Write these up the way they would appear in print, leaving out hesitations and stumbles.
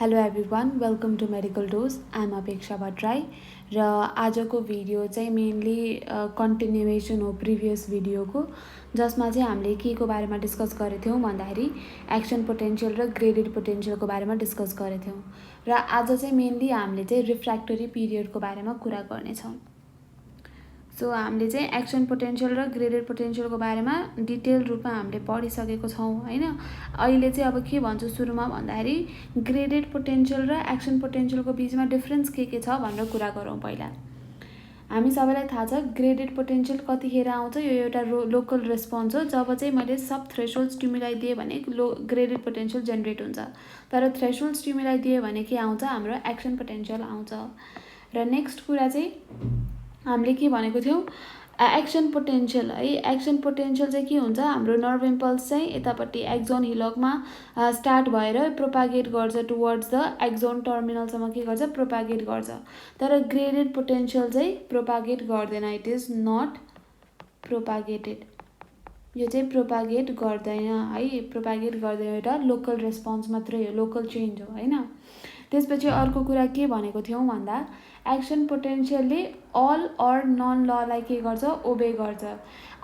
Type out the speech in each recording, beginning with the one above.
Hello everyone, welcome to medical dose. I'm Apeksha Bhattarai र आजको video चाहिँ मेनली कन्टिन्युएसन हो प्रिभियस भिडियोको, जसमा चाहिँ हामीले के को बारेमा डिस्कस गरेको थियौँ भन्दाखेरि एक्सन पोटेन्शियल र ग्रेडेड पोटेन्शियलको बारेमा डिस्कस गरेको थियौँ। र आज चाहिँ मेनली हामीले चाहिँ रिफ्र्याक्टरी पिरियडको बारेमा कुरा गर्नेछौँ। सो हामीले चाहिँ एक्सन पोटेन्शियल र ग्रेडेड पोटेन्शियलको बारेमा डिटेल रूपमा हामीले पढिसकेको छौँ हैन। अहिले चाहिँ अब के भन्छु सुरुमा भन्दाखेरि ग्रेडेड पोटेन्शियल र एक्सन पोटेन्शियलको बिचमा डिफरेन्स के छ भनेर कुरा गरौँ। पहिला हामी सबैलाई थाहा छ ग्रेडेड पोटेन्शियल कतिखेर आउँछ। यो एउटा लोकल रेस्पोन्स हो। जब चाहिँ मैले सब थ्रेशोल्ड स्टिमुलाई दिएँ भने ग्रेडेड पोटेन्शियल जेनेरेट हुन्छ, तर थ्रेशोल्ड स्टिमुलाई दिएँ भने के आउँछ, हाम्रो एक्सन पोटेन्शियल आउँछ। र नेक्स्ट कुरा चाहिँ हामीले के भनेको थियौँ, एक्सन पोटेन्शियल है। एक्सन पोटेन्शियल चाहिँ के हुन्छ, हाम्रो नर्भ इम्पल्स चाहिँ यतापट्टि एक्जोन हिलकमा स्टार्ट भएर प्रोपागेट गर्छ टुवर्ड्स द एक्जोन टर्मिनलसम्म के गर्छ, प्रोपागेट गर्छ। तर ग्रेडेड पोटेन्शियल चाहिँ प्रोपागेट गर्दैन, इट इज नट प्रोपागेटेड। यो चाहिँ प्रोपागेट गर्दैन है, प्रोपागेट गर्दैन, एउटा लोकल रेस्पोन्स मात्रै हो, लोकल चेन्ज हो हैन। त्यसपछि अर्को कुरा के भनेको थियौँ भन्दा एक्सन पोटेन्शियलले अल अर नन ललाई के गर्छ, ओबे गर्छ।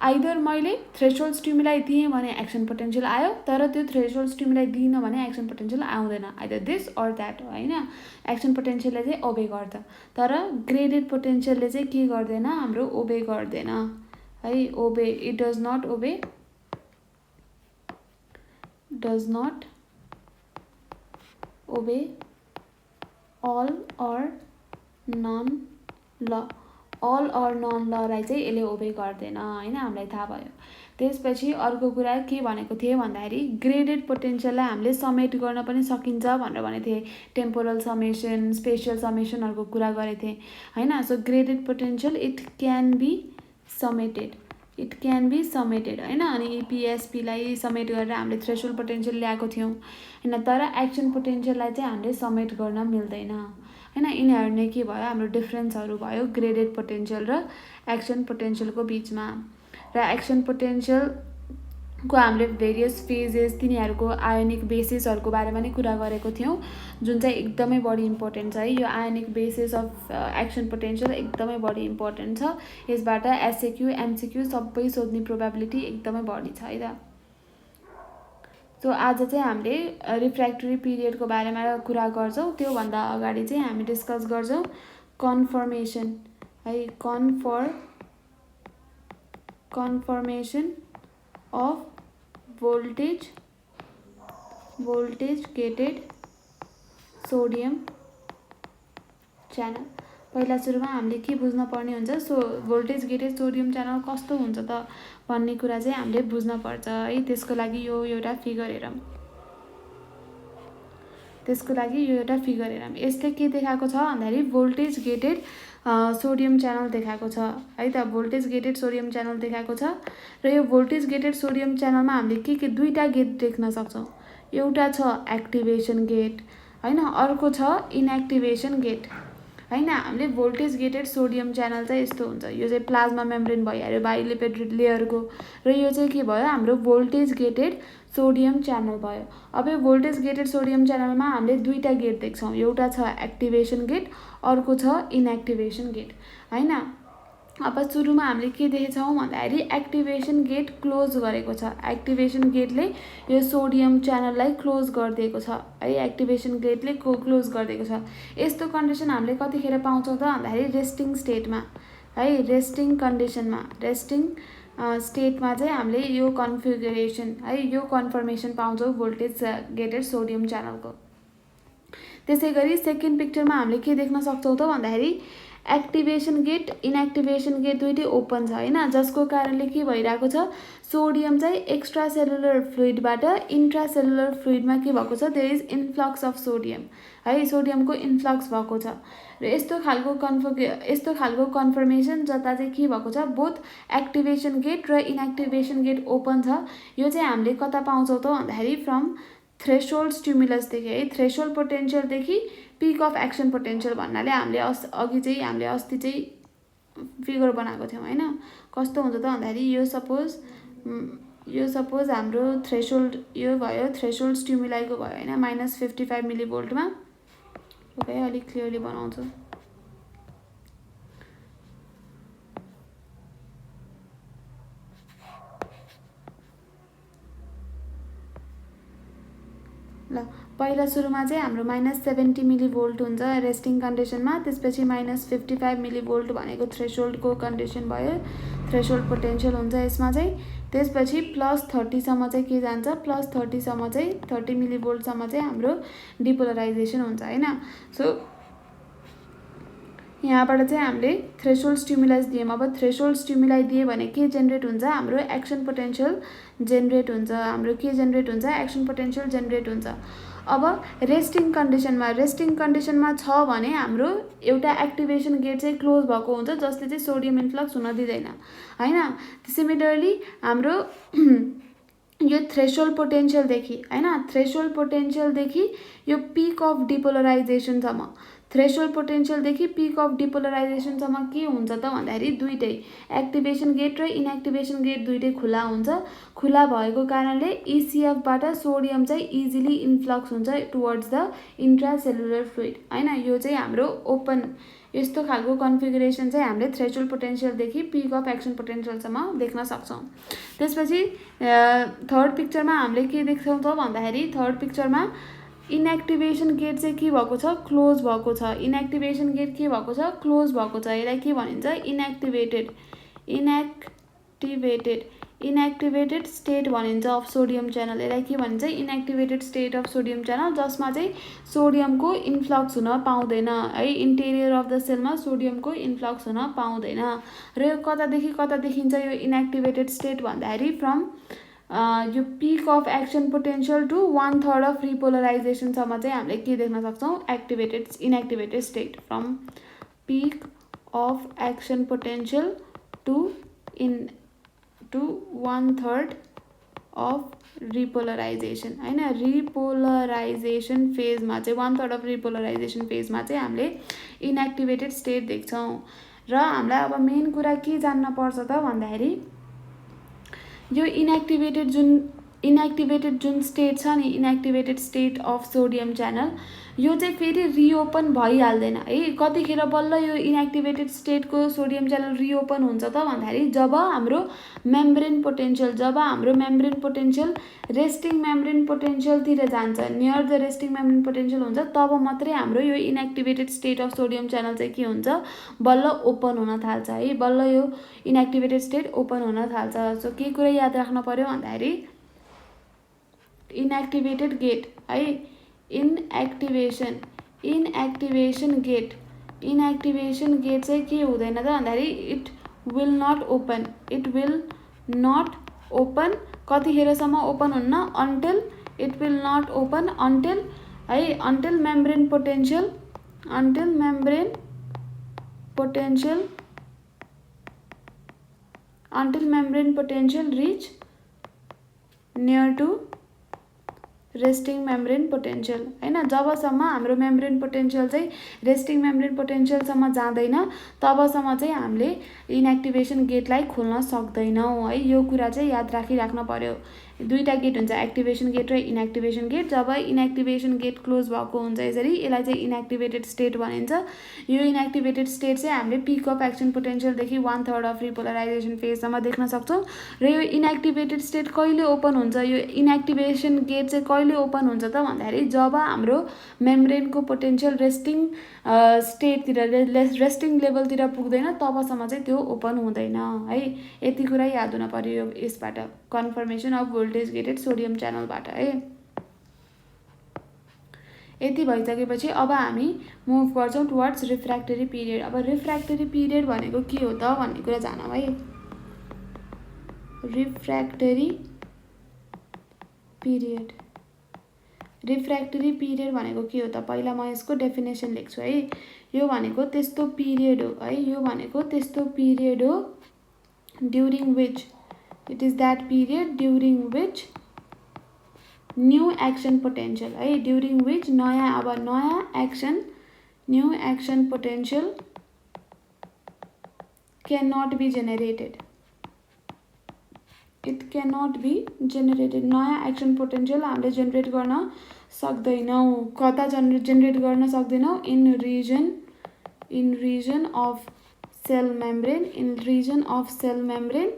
आइदर मैले थ्रेशोल्ड स्टिमुलाई दिएँ भने एक्सन पोटेन्शियल आयो, तर त्यो थ्रेशोल्ड स्टिमुलाई दिइनँ भने एक्सन पोटेन्शियल आउँदैन। आइदर दिस अर द्याट हो हैन। एक्सन पोटेन्शियलले चाहिँ ओबे गर्छ, तर ग्रेडेड पोटेन्शियलले चाहिँ के गर्दैन, हाम्रो ओबे गर्दैन है। Obey, it does not obey, does not obey all or none law. All or none ललाई चाहिँ यसले ओबे गर्दैन हैन, हामीलाई थाहा भयो। त्यसपछि अर्को कुरा के भनेको थिएँ भन्दाखेरि ग्रेडेड पोटेन्शियललाई हामीले समेट गर्न पनि सकिन्छ भनेर भनेको थिएँ। टेम्पोरल समेसन, स्पेसियल समेसनहरूको कुरा गरेको थिएँ हैन। So graded potential it can be summated, it can be summated हैन। अनि इपिएसपीलाई समेट गरेर हामीले थ्रेशोल्ड पोटेन्शियल ल्याएको थियौँ हैन, तर एक्सन पोटेन्शियललाई चाहिँ हामीले समेट गर्न मिल्दैन हैन। यिनीहरू नै के भयो, हाम्रो डिफ्रेन्सहरू भयो ग्रेडेड पोटेन्शियल र एक्सन पोटेन्शियलको बिचमा। र एक्सन पोटेन्शियलको हामीले भेरियस फेजेस, तिनीहरूको आयोनिक बेसिसहरूको बारेमा नै कुरा गरेको थियौँ, जुन चाहिँ एकदमै बढी इम्पोर्टेन्ट छ है। यो ionic basis of action potential एकदमै बढी इम्पोर्टेन्ट छ। यसबाट एसएक्यू एमसिक्यू सबै सोध्ने प्रोबेबिलिटी एकदमै बढी छ है त। सो आज चाहिँ हामीले रिफ्र्याक्टरी पिरियडको बारेमा कुरा गर्छौँ। त्योभन्दा अगाडि चाहिँ हामी डिस्कस गर्छौँ कन्फर्मेसन है। Confirmation of voltage gated sodium channel. पहिला सुरुमा हामीले के बुझ्न पर्ने हुन्छ, भोल्टेज गेटेड सोडियम च्यानल कस्तो हुन्छ त भन्ने कुरा चाहिँ हामीले बुझ्न पर्छ है। त्यसको लागि यो एउटा फिगर हेरौँ, यसले के देखाएको छ भन्दाखेरि भोल्टेज गेटेड सोडियम च्यानल देखाएको छ है त। भोल्टेज गेटेड सोडियम च्यानल देखाएको छ र यो भोल्टेज गेटेड सोडियम च्यानलमा हामीले के दुईटा गेट देख्न सक्छौँ। एउटा छ एक्टिभेसन गेट हैन, अर्को छ इनएक्टिभेसन गेट हैन। हामीले भोल्टेज गेटेड सोडियम च्यानल चाहिँ यस्तो हुन्छ, यो चाहिँ प्लाज्मा मेम्ब्रेन भइहाल्यो बाइलिपिड लेयरको, र यो चाहिँ के भयो, हाम्रो भोल्टेज गेटेड सोडियम च्यानल भयो। अब यो भोल्टेज गेटेड सोडियम च्यानलमा हामीले दुईटा गेट देख्छौँ, एउटा छ एक्टिभेसन गेट, अर्को छ इनएक्टिभेसन गेट हैन। अब सुरुमा हामीले के देखेछौँ भन्दाखेरि एक्टिभेसन गेट क्लोज गरेको छ। एक्टिभेसन गेटले यो सोडियम च्यानललाई क्लोज गरिदिएको छ है। एक्टिभेसन गेटले क्लोज गरिदिएको छ। यस्तो कन्डिसन हामीले कतिखेर पाउँछौँ त भन्दाखेरि रेस्टिङ स्टेटमा है। रेस्टिङ कन्डिसनमा, रेस्टिङ स्टेटमा चाहिँ हामीले यो कन्फिगरेसन है, यो कन्फर्मेसन पाउँछौँ भोल्टेज गेटेड सोडियम च्यानलको। त्यसै गरी सेकेन्ड पिक्चरमा हामीले के देख्न सक्छौँ त भन्दाखेरि एक्टिभेसन गेट इनएक्टिभेसन गेट दुइटै ओपन छ हैन, जसको कारणले के भइरहेको छ, सोडियम चाहिँ एक्स्ट्रा सेलुलर फ्लुइडबाट इन्ट्रासेलुलर फ्लुइडमा के भएको छ, there is influx of sodium है। सोडियमको इन्फ्लक्स भएको छ र यस्तो खालको कन्फर्मेसन जता चाहिँ के भएको छ, बोथ एक्टिभेसन गेट र इनएक्टिभेसन गेट ओपन छ। यो चाहिँ हामीले कता पाउँछौँ त भन्दाखेरि फ्रम थ्रेशोल्ड स्टिमुलसदेखि है, थ्रेशोल्ड पोटेन्शियलदेखि पिक अफ एक्सन पोटेन्शियल भन्नाले हामीले अस्ति चाहिँ फिगर बनाएको थियौँ हैन। कस्तो हुन्छ त भन्दाखेरि यो सपोज हाम्रो थ्रेशोल्ड यो भयो, थ्रेशोल्ड स्टिमुलाईको भयो हैन, -55 मिलिभोल्टमा ओके अलिक क्लियरली बनाउँछु। ल पहिला सुरुमा चाहिँ हाम्रो -70 मिलिभोल्ट हुन्छ रेस्टिङ कन्डिसनमा, त्यसपछि -55 मिलिभोल्ट भनेको थ्रेसोल्डको कन्डिसन भयो, थ्रेसोल्ड पोटेन्शियल हुन्छ यसमा चाहिँ। त्यसपछि +30 सम्म चाहिँ के जान्छ, +30 सम्म चाहिँ 30 मिलिभोल्ट सम्म चाहिँ हाम्रो डिपोलराइजेसन हुन्छ हैन। सो यहाँबाट चाहिँ हामीले थ्रेसोल्ड स्टिमुलस दियौँ। अब थ्रेसोल्ड स्टिमुलाई दिए भने के जेनेरेट हुन्छ, हाम्रो एक्सन पोटेन्शियल जेनेरेट हुन्छ। हाम्रो के जेनेरेट हुन्छ, एक्सन पोटेन्शियल जेनेरेट हुन्छ। अब रेस्टिङ कन्डिसनमा छ भने हाम्रो एउटा एक्टिभेसन गेट चाहिँ क्लोज भएको हुन्छ जसले चाहिँ सोडियम इन्फ्लक्स हुन दिँदैन हैन। सिमिलरली हाम्रो यो थ्रेसोल्ड पोटेन्शियलदेखि हैन, थ्रेसोल्ड पोटेन्शियलदेखि यो पिक अफ डिपोलराइजेसनसम्म, थ्रेसोल्ड पोटेन्शियलदेखि पिक अफ डिपोलराइजेसनसम्म के हुन्छ त भन्दाखेरि दुईटै एक्टिभेसन गेट र इनएक्टिभेसन गेट दुईटै खुला हुन्छ। खुला भएको कारणले इसिएफबाट सोडियम चाहिँ इजिली इन्फ्लक्स हुन्छ टुवर्ड्स द इन्ट्रासेलुलर फ्लुइड हैन। यो चाहिँ हाम्रो ओपन यस्तो खालको कन्फिगरेसन चाहिँ हामीले थ्रेसोल्ड पोटेन्शियलदेखि पिक अफ एक्सन पोटेन्शियलसम्म देख्न सक्छौँ। त्यसपछि थर्ड पिक्चरमा हामीले के देख्छौँ त भन्दाखेरि थर्ड पिक्चरमा इनएक्टिभेसन गेट चाहिँ के भएको छ, क्लोज भएको छ। इनएक्टिभेसन गेट के भएको छ, क्लोज भएको छ। यसलाई के भनिन्छ, इनएक्टिभेटेड स्टेट भनिन्छ अफ सोडियम च्यानल। यसलाई के भनिन्छ, इनएक्टिभेटेड स्टेट अफ सोडियम च्यानल, जसमा चाहिँ सोडियमको इन्फ्लक्स हुन पाउँदैन है। इन्टेरियर अफ द सेलमा सोडियमको इन्फ्लक्स हुन पाउँदैन। र यो कतादेखि कता देखिन्छ यो इनएक्टिभेटेड स्टेट भन्दाखेरि फ्रम यो peak of action potential to 1/3 of रिपोलराइजेसनसम्म चाहिँ हामीले के देख्न सक्छौँ, inactivated state from peak of action potential to 1/3 of repolarization हैन। रिपोलराइजेसन फेजमा चाहिँ 1/3 अफ रिपोलराइजेसन फेजमा चाहिँ हामीले इनएक्टिभेटेड स्टेट देख्छौँ। र हामीलाई अब मेन कुरा के जान्न पर्छ त भन्दाखेरि यो इनएक्टिभेटेड जुन स्टेट छ नि, इनएक्टिभेटेड स्टेट अफ सोडियम च्यानल, यो चाहिँ फेरि रिओपन भइहाल्दैन है। कतिखेर बल्ल यो इनएक्टिभेटेड स्टेटको सोडियम च्यानल रिओपन हुन्छ त भन्दाखेरि जब हाम्रो मेम्ब्रेन पोटेन्शियल रेस्टिङ मेम्ब्रेन पोटेन्शियलतिर जान्छ, near the resting membrane potential हुन्छ, तब मात्रै हाम्रो यो inactivated state of sodium channel चाहिँ के हुन्छ, बल्ल ओपन हुन थाल्छ है। बल्ल यो इनएक्टिभेटेड स्टेट ओपन हुन थाल्छ। सो के कुरा याद राख्नु पर्यो भन्दाखेरि इनएक्टिभेटेड गेट है, इनएक्टिभेसन गेट चाहिँ के हुँदैन त भन्दाखेरि इट विल नट ओपन कतिखेरसम्म ओपन हुन्न, until membrane potential reach near to resting membrane potential हैन। जबसम्म हाम्रो मेम्ब्रेन पोटेन्शियल चाहिँ रेस्टिङ मेम्ब्रेन पोटेन्शियलसम्म जाँदैन तबसम्म चाहिँ हामीले इनएक्टिभेसन गेटलाई खोल्न सक्दैनौँ है। यो कुरा चाहिँ याद राखिराख्न पर्यो। दुईटा गेट हुन्छ, एक्टिभेसन गेट र इनएक्टिभेसन गेट। जब इनएक्टिभेसन गेट क्लोज भएको हुन्छ यसरी, यसलाई चाहिँ इनएक्टिभेटेड स्टेट भनिन्छ। यो इनएक्टिभेटेड स्टेट चाहिँ हामीले पिक अफ एक्सन पोटेन्शियलदेखि 1/3 अफ रिपोलराइजेसन फेजसम्म देख्न सक्छौँ। र यो इनएक्टिभेटेड स्टेट कहिले ओपन हुन्छ, यो इनएक्टिभेसन गेट चाहिँ कहिले ओपन हुन्छ त भन्दाखेरि जब हाम्रो मेम्ब्रेनको पोटेन्शियल रेस्टिङ स्टेटतिर रेस्टिङ लेभलतिर पुग्दैन तबसम्म चाहिँ त्यो ओपन हुँदैन है। यति कुरा याद हुन पर्यो यसबाट, confirmation of voltage gated sodium च्यानलबाट है। यति भइसकेपछि अब हामी मुभ गर्छौँ टुवर्ड्स रिफ्र्याक्टरी पिरियड। अब रिफ्र्याक्टरी पिरियड भनेको के हो त भन्ने कुरा जानौँ है। रिफ्र्याक्टरी पिरियड भनेको के हो त, पहिला म यसको डेफिनेसन लेख्छु है। यो भनेको त्यस्तो पिरियड हो है, यो भनेको त्यस्तो पिरियड हो during which it is that period during which new action potential है, ड्युरिङ विच नयाँ action new action potential can not be generated, it can not be generated. नयाँ एक्सन पोटेन्शियल हामीले जेनेरेट गर्न सक्दैनौँ, कता जेनेरेट गर्न सक्दैनौँ, in region of cell membrane, in region of cell membrane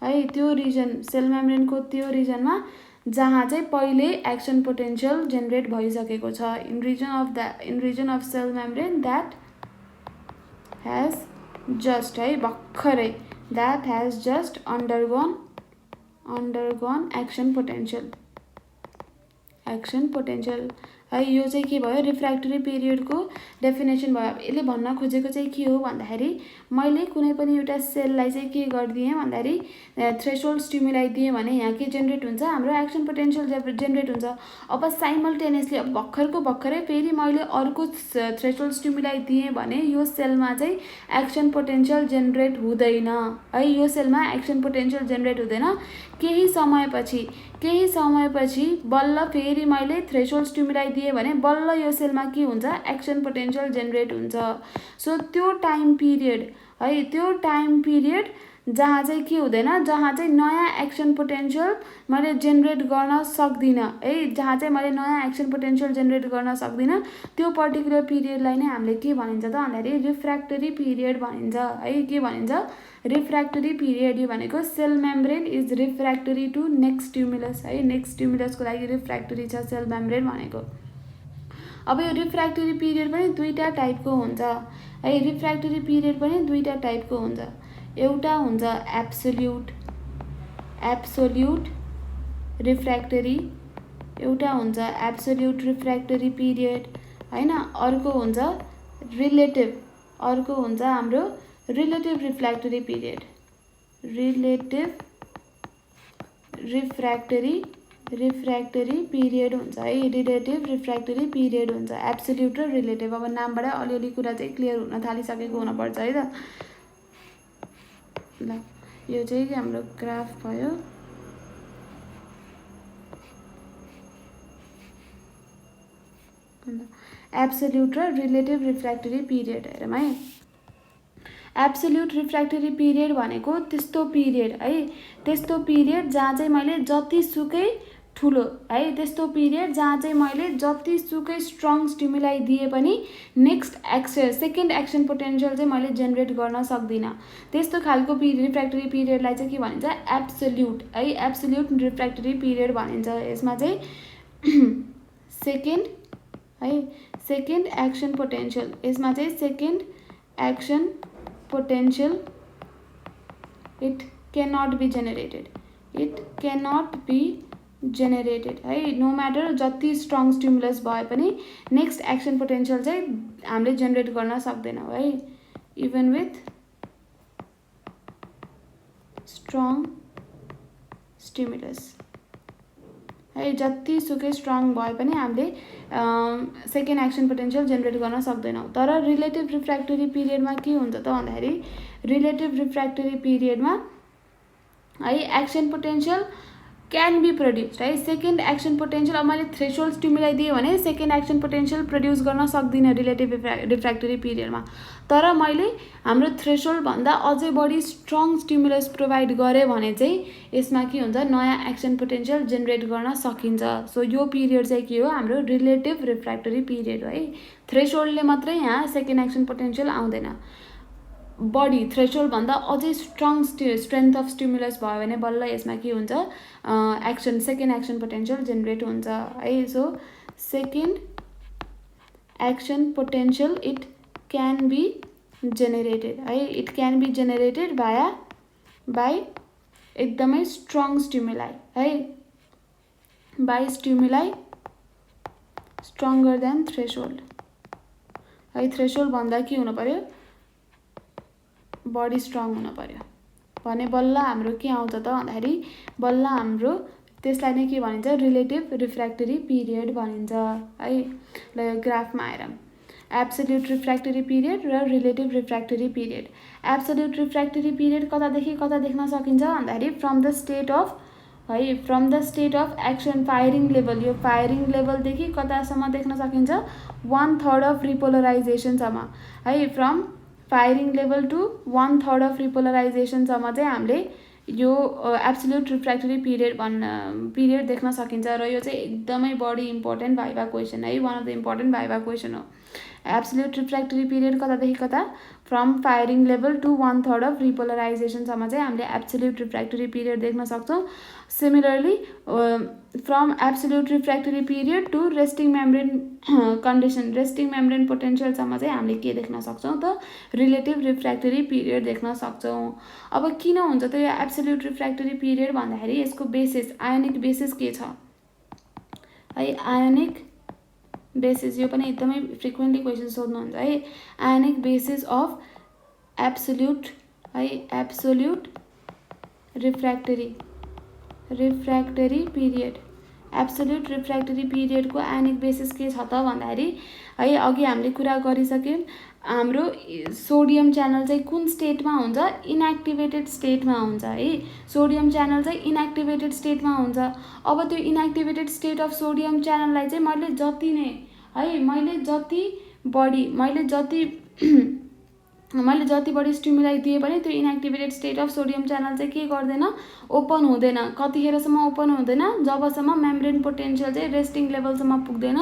है, त्यो रिजन सेल मेम्ब्रेनको त्यो रिजनमा जहाँ चाहिँ पहिले एक्सन पोटेन्शियल जेनेरेट भइसकेको छ, in region of cell membrane that has just है भर्खरै that has just undergone action potential है। यो चाहिँ के भयो, रिफ्र्याक्टरी पिरियडको डेफिनेसन भयो। यसले भन्न खोजेको चाहिँ के हो भन्दाखेरि मैले कुनै पनि एउटा सेललाई चाहिँ के गरिदिएँ भन्दाखेरि थ्रेसोल्ड स्टिमुलाई दिएँ भने यहाँ के जेनेरेट हुन्छ, हाम्रो एक्सन पोटेन्शियल जेनेरेट हुन्छ। अब साइमल्टेनियसली अब भर्खरै फेरि मैले अर्को थ्रेसोल्ड स्टिमुलाई दिएँ भने यो सेलमा चाहिँ एक्सन पोटेन्शियल जेनेरेट हुँदैन है, यो सेलमा एक्सन पोटेन्शियल जेनेरेट हुँदैन। केही समयपछि बल्ल फेरि मैले थ्रेसोल्ड स्टिमुलाई दिएँ भने बल्ल यो सेलमा के हुन्छ, एक्सन पोटेन्शियल जेनेरेट हुन्छ। सो त्यो टाइम पिरियड जहाँ चाहिँ के हुँदैन, जहाँ चाहिँ नयाँ एक्सन पोटेन्शियल मैले जेनेरेट गर्न सक्दिनँ है, जहाँ चाहिँ मैले नयाँ एक्सन पोटेन्शियल जेनेरेट गर्न सक्दिनँ, त्यो पर्टिकुलर पिरियडलाई नै हामीले के भनिन्छ त भन्दाखेरि रिफ्र्याक्टरी पिरियड भनिन्छ है। के भनिन्छ, रिफ्र्याक्टरी पिरियड। यो भनेको cell membrane is refractory to next stimulus है, नेक्स्ट स्टिमुलसको लागि रिफ्र्याक्टरी छ सेल मेम्ब्रेन भनेको। अब यो रिफ्र्याक्टरी पिरियड पनि दुईटा टाइपको हुन्छ है, रिफ्र्याक्टरी पिरियड पनि दुईटा टाइपको हुन्छ। एउटा हुन्छ एब्सोल्युट रिफ्र्याक्टरी, एउटा हुन्छ एब्सोल्युट रिफ्र्याक्टरी पिरियड हैन, अर्को हुन्छ हाम्रो रिलेटिभ रिफ्र्याक्टरी पिरियड, रिफ्र्याक्टरी पिरियड हुन्छ है, रिलेटिभ रिफ्र्याक्टरी पिरियड हुन्छ। एब्सोल्युट र रिलेटिभ, अब नामबाट अलिअलि कुरा चाहिँ क्लियर हुन थालिसकेको हुनुपर्छ है त। ल यो चाहिँ हाम्रो ग्राफ भयो। एब्सोल्युट र रिलेटिभ रिफ्र्याक्टरी पिरियड हेरौँ है। एब्सोल्युट रिफ्र्याक्टरी पिरियड भनेको त्यस्तो पिरियड जहाँ चाहिँ मैले जतिसुकै ठुलो है, त्यस्तो पिरियड जहाँ चाहिँ मैले जतिसुकै स्ट्रङ स्टिमुलाई दिए पनि सेकेन्ड एक्सन पोटेन्शियल चाहिँ मैले जेनेरेट गर्न सक्दिनँ, त्यस्तो खालको रिफ्र्याक्टरी पिरियडलाई चाहिँ के भनिन्छ, एब्सोल्युट है, एब्सोल्युट रिफ्र्याक्टरी पिरियड भनिन्छ। यसमा चाहिँ सेकेन्ड एक्सन पोटेन्शियल, यसमा चाहिँ second action potential it cannot be generated है, नो म्याटर जति स्ट्रङ स्टिमुलस भए पनि नेक्स्ट एक्सन पोटेन्शियल चाहिँ हामीले जेनेरेट गर्न सक्दैनौँ है, इभन विथ स्ट्रङ स्टिमुलस है, जतिसुकै स्ट्रङ भए पनि हामीले सेकेन्ड एक्सन पोटेन्शियल जेनेरेट गर्न सक्दैनौँ। तर रिलेटिभ रिफ्र्याक्टरी पिरियडमा के हुन्छ त भन्दाखेरि रिलेटिभ रिफ्र्याक्टरी पिरियडमा है action potential can be produced है, सेकेन्ड एक्सन पोटेन्शियल। अब मैले थ्रेसोल्ड स्टिमुलाई दिएँ भने सेकेन्ड एक्सन पोटेन्शियल प्रड्युस गर्न सक्दिनँ रिलेटिभ रिफ्र्याक्टरी पिरियडमा, तर मैले हाम्रो थ्रेसोल्डभन्दा अझै बढी स्ट्रङ स्टिमुलस प्रोभाइड गरेँ भने चाहिँ यसमा के हुन्छ, नयाँ एक्सन पोटेन्शियल जेनेरेट गर्न सकिन्छ। सो यो पिरियड चाहिँ के हो, हाम्रो रिलेटिभ रिफ्र्याक्टरी पिरियड हो है। थ्रेसोल्डले मात्रै यहाँ सेकेन्ड एक्सन पोटेन्शियल आउँदैन, बडी थ्रेसोल्डभन्दा अझै स्ट्रङ स्ट्रेन्थ अफ स्टिमुलस भयो भने बल्ल यसमा के हुन्छ, सेकेन्ड एक्सन पोटेन्शियल जेनेरेट हुन्छ है। So second action potential it can be generated है, it can be generated by एकदमै स्ट्रङ स्टिमुलाई है, by stimuli stronger than threshold है। थ्रेसोल्डभन्दा के हुनु पर्यो, बडी स्ट्रङ हुनु पर्यो भने बल्ल हाम्रो के आउँछ त भन्दाखेरि बल्ल हाम्रो त्यसलाई नै के भनिन्छ, रिलेटिभ रिफ्र्याक्टरी पिरियड भनिन्छ है। ल यो ग्राफमा हेरौँ, एब्सोल्युट रिफ्र्याक्टरी पिरियड र relative refractory period. Absolute refractory period कतादेखि कता देख्न सकिन्छ भन्दाखेरि from the state of action firing level, यो फायरिङ लेभलदेखि कतासम्म देख्न सकिन्छ, 1/3 अफ रिपोलराइजेसनसम्म है। From firing level to 1/3 of रिपोलराइजेसनसम्म चाहिँ हामीले यो एब्सोल्युट रिफ्र्याक्टरी पिरियड देख्न सकिन्छ र यो चाहिँ एकदमै बढी इम्पोर्टेन्ट भाइभा क्वेसन है, one of the important viva question हो। एब्सोल्युट रिफ्र्याक्टरी पिरियड कतादेखि कता, from firing level to 1/3 of रिपोलराइजेसनसम्म चाहिँ हामीले एब्सोल्युट रिफ्र्याक्टरी पिरियड देख्न सक्छौँ। Similarly from absolute refractory period to resting membrane condition, resting membrane पोटेन्सियलसम्म चाहिँ हामीले के देख्न सक्छौँ त, रिलेटिभ रिफ्र्याक्टरी पिरियड देख्न सक्छौँ। अब किन हुन्छ त यो एब्सोल्युट रिफ्र्याक्टरी पिरियड भन्दाखेरि यसको बेसिस, आयोनिक बेसिस के छ है, आयोनिक बेसिस, यो पनि एकदमै फ्रिक्वेन्टली क्वेसन सोध्नुहुन्छ है। आयोनिक बेसिस अफ एब्सोल्युट है, absolute refractory period, absolute refractory पिरियडको आयोनिक बेसिस के छ त भन्दाखेरि है, अघि हामीले कुरा गरिसक्यौँ, हाम्रो सोडियम च्यानल चाहिँ कुन स्टेटमा हुन्छ, इनएक्टिभेटेड स्टेटमा हुन्छ है। सोडियम च्यानल चाहिँ इनएक्टिभेटेड स्टेटमा हुन्छ। अब त्यो इनएक्टिभेटेड स्टेट अफ सोडियम च्यानललाई चाहिँ मैले जति नै है, मैले जति बढी स्टिमुलाई दिए पनि त्यो inactivated state of sodium channel चाहिँ के गर्दैन, ओपन हुँदैन। कतिखेरसम्म ओपन हुँदैन, जबसम्म मेम्ब्रेन पोटेन्सियल चाहिँ रेस्टिङ लेभलसम्म पुग्दैन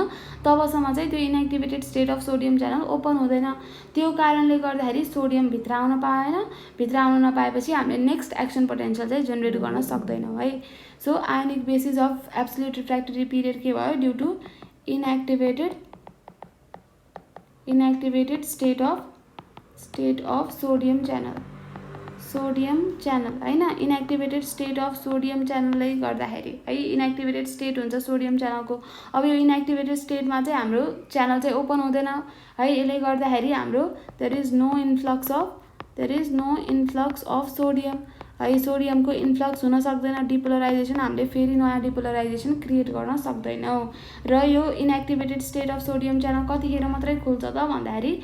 तबसम्म चाहिँ त्यो inactivated state of sodium channel open हुँदैन। त्यो कारणले गर्दाखेरि सोडियम भित्र आउन पाएन, भित्र आउन नपाएपछि हामीले नेक्स्ट एक्सन पोटेन्सियल चाहिँ जेनेरेट गर्न सक्दैनौँ है। So ionic basis of absolute refractory period के भयो, due to inactivated state of sodium channel होइन, इनएक्टिभेटेड स्टेट अफ सोडियम च्यानलले गर्दाखेरि है, इनएक्टिभेटेड स्टेट हुन्छ सोडियम च्यानलको। अब यो इनएक्टिभेटेड स्टेटमा चाहिँ हाम्रो च्यानल चाहिँ ओपन हुँदैन है, यसले गर्दाखेरि हाम्रो there is no influx of sodium है, सोडियमको इन्फ्लक्स हुन सक्दैन। डिपोलराइजेसन, हामीले फेरि नयाँ डिपोलराइजेसन क्रिएट गर्न सक्दैनौँ। र यो inactivated state of sodium channel कतिखेर मात्रै खुल्छ त भन्दाखेरि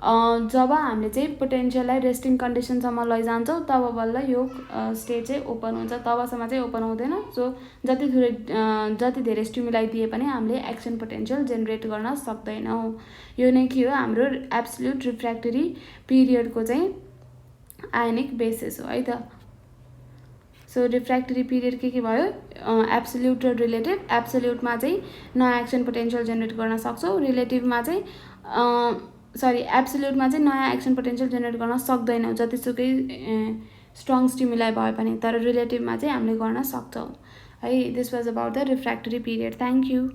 जब हामीले चाहिँ पोटेन्सियललाई रेस्टिङ कन्डिसनसम्म लैजान्छौँ तब बल्ल यो स्टेट चाहिँ ओपन हुन्छ, तबसम्म चाहिँ ओपन हुँदैन। सो जति धेरै स्टिमुलाई दिए पनि हामीले एक्सन पोटेन्सियल जेनेरेट गर्न सक्दैनौँ। यो नै के हो, हाम्रो एब्सोल्युट रिफ्र्याक्टरी पिरियडको चाहिँ आयोनिक बेसिस हो है त। सो रिफ्र्याक्टरी पिरियड के भयो, एब्सोल्युट र रिलेटिभ। एब्सोल्युटमा चाहिँ नयाँ एक्सन पोटेन्सियल जेनेरेट गर्न सक्छौँ, रिलेटिभमा चाहिँ एब्सोल्युटमा चाहिँ नयाँ एक्सन पोटेन्सियल जेनेरेट गर्न सक्दैनौँ जतिसुकै स्ट्रङ स्टिमुलाई भए पनि, तर रिलेटिभमा चाहिँ हामीले गर्न सक्छौँ है। This was about the refractory period. Thank you.